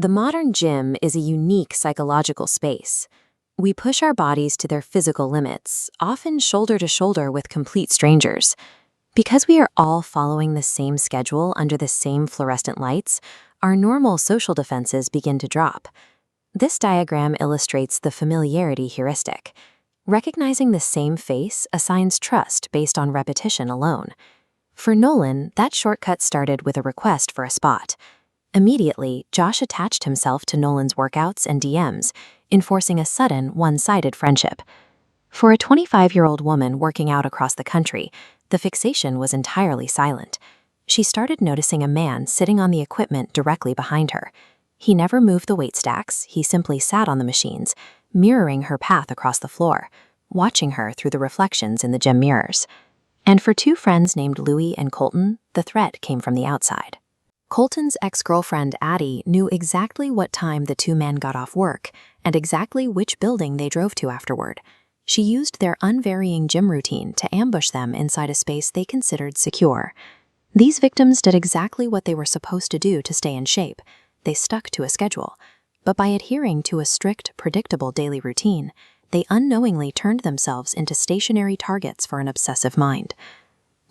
The modern gym is a unique psychological space. We push our bodies to their physical limits, often shoulder to shoulder with complete strangers. Because we are all following the same schedule under the same fluorescent lights, our normal social defenses begin to drop. This diagram illustrates the familiarity heuristic. Recognizing the same face assigns trust based on repetition alone. For Nolan, that shortcut started with a request for a spot. Immediately, Josh attached himself to Nolan's workouts and DMs, enforcing a sudden, one-sided friendship. For a 25-year-old woman working out across the country, the fixation was entirely silent. She started noticing a man sitting on the equipment directly behind her. He never moved the weight stacks, he simply sat on the machines, mirroring her path across the floor, watching her through the reflections in the gym mirrors. And for two friends named Louie and Colton, the threat came from the outside. Colton's ex-girlfriend, Addie, knew exactly what time the two men got off work and exactly which building they drove to afterward. She used their unvarying gym routine to ambush them inside a space they considered secure. These victims did exactly what they were supposed to do to stay in shape. They stuck to a schedule. But by adhering to a strict, predictable daily routine, they unknowingly turned themselves into stationary targets for an obsessive mind.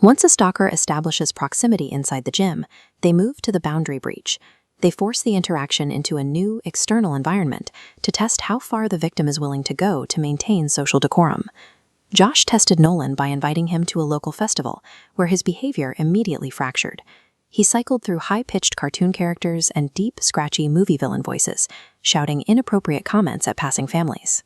Once a stalker establishes proximity inside the gym, they move to the boundary breach. They force the interaction into a new, external environment to test how far the victim is willing to go to maintain social decorum. Josh tested Nolan by inviting him to a local festival, where his behavior immediately fractured. He cycled through high-pitched cartoon characters and deep, scratchy movie villain voices, shouting inappropriate comments at passing families.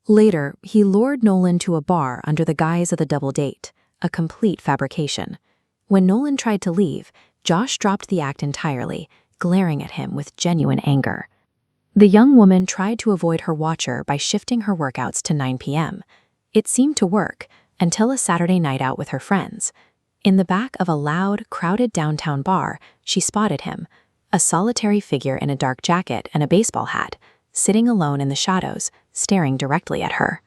Later, he lured Nolan to a bar under the guise of the double date, a complete fabrication. When Nolan tried to leave, Josh dropped the act entirely, glaring at him with genuine anger. The young woman tried to avoid her watcher by shifting her workouts to 9 p.m. It seemed to work, until a Saturday night out with her friends. In the back of a loud, crowded downtown bar, she spotted him, a solitary figure in a dark jacket and a baseball hat, sitting alone in the shadows, staring directly at her.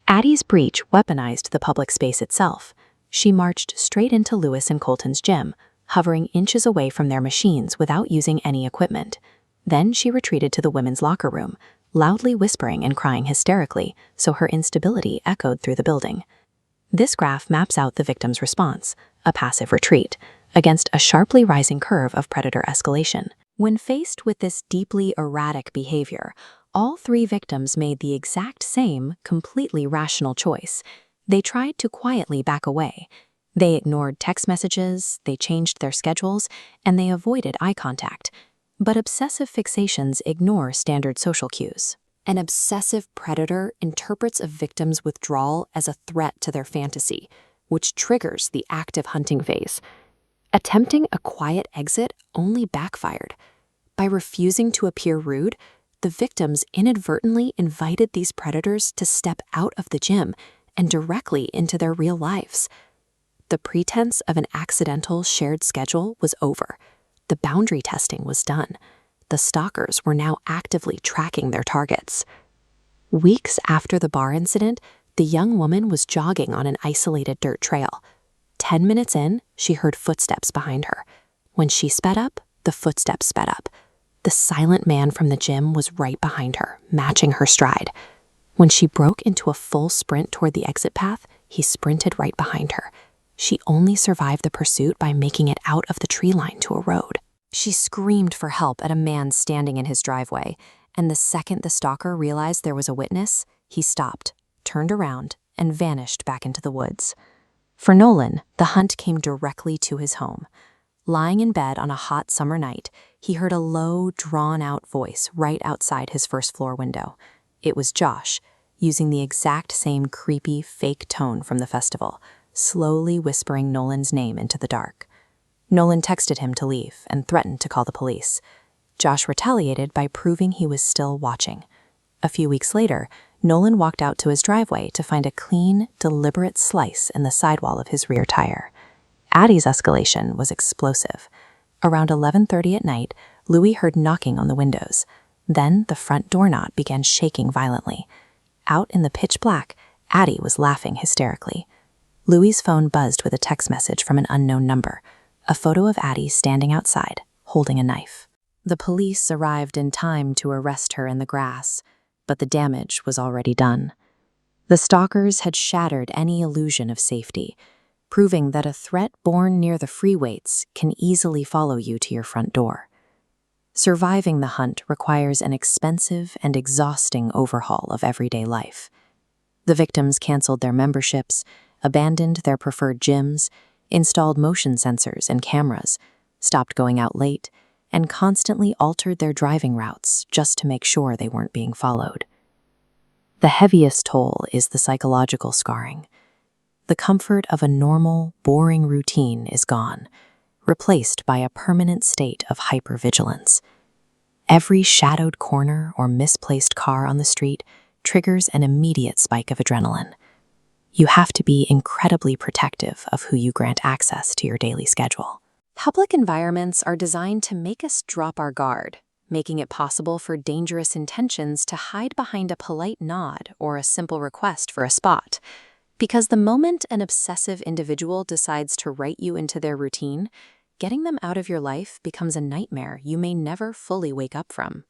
Addie's breach weaponized the public space itself. She marched straight into Lewis and Colton's gym, hovering inches away from their machines without using any equipment. Then she retreated to the women's locker room, loudly whispering and crying hysterically, so her instability echoed through the building. This graph maps out the victim's response, a passive retreat, against a sharply rising curve of predator escalation. When faced with this deeply erratic behavior, all three victims made the exact same, completely rational choice. They tried to quietly back away. They ignored text messages, they changed their schedules, and they avoided eye contact. But obsessive fixations ignore standard social cues. An obsessive predator interprets a victim's withdrawal as a threat to their fantasy, which triggers the active hunting phase. Attempting a quiet exit only backfired. By refusing to appear rude, the victims inadvertently invited these predators to step out of the gym and directly into their real lives. The pretense of an accidental shared schedule was over. The boundary testing was done. The stalkers were now actively tracking their targets. Weeks after the bar incident, the young woman was jogging on an isolated dirt trail. 10 minutes in, she heard footsteps behind her. When she sped up, the footsteps sped up. The silent man from the gym was right behind her, matching her stride. When she broke into a full sprint toward the exit path, he sprinted right behind her. She only survived the pursuit by making it out of the tree line to a road. She screamed for help at a man standing in his driveway, and the second the stalker realized there was a witness, he stopped, turned around, and vanished back into the woods. For Nolan, the hunt came directly to his home. Lying in bed on a hot summer night, he heard a low, drawn-out voice right outside his first-floor window. It was Josh, using the exact same creepy, fake tone from the festival, slowly whispering Nolan's name into the dark. Nolan texted him to leave and threatened to call the police. Josh retaliated by proving he was still watching. A few weeks later, Nolan walked out to his driveway to find a clean, deliberate slice in the sidewall of his rear tire. Addie's escalation was explosive. Around 11:30 at night, Louie heard knocking on the windows. Then the front doorknob began shaking violently. Out in the pitch black, Addie was laughing hysterically. Louie's phone buzzed with a text message from an unknown number, a photo of Addie standing outside, holding a knife. The police arrived in time to arrest her in the grass, but the damage was already done. The stalkers had shattered any illusion of safety, proving that a threat born near the freeways can easily follow you to your front door. Surviving the hunt requires an expensive and exhausting overhaul of everyday life. The victims canceled their memberships, abandoned their preferred gyms, installed motion sensors and cameras, stopped going out late, and constantly altered their driving routes just to make sure they weren't being followed. The heaviest toll is the psychological scarring. The comfort of a normal, boring routine is gone, replaced by a permanent state of hypervigilance. Every shadowed corner or misplaced car on the street triggers an immediate spike of adrenaline. You have to be incredibly protective of who you grant access to your daily schedule. Public environments are designed to make us drop our guard, making it possible for dangerous intentions to hide behind a polite nod or a simple request for a spot. Because the moment an obsessive individual decides to write you into their routine, getting them out of your life becomes a nightmare you may never fully wake up from.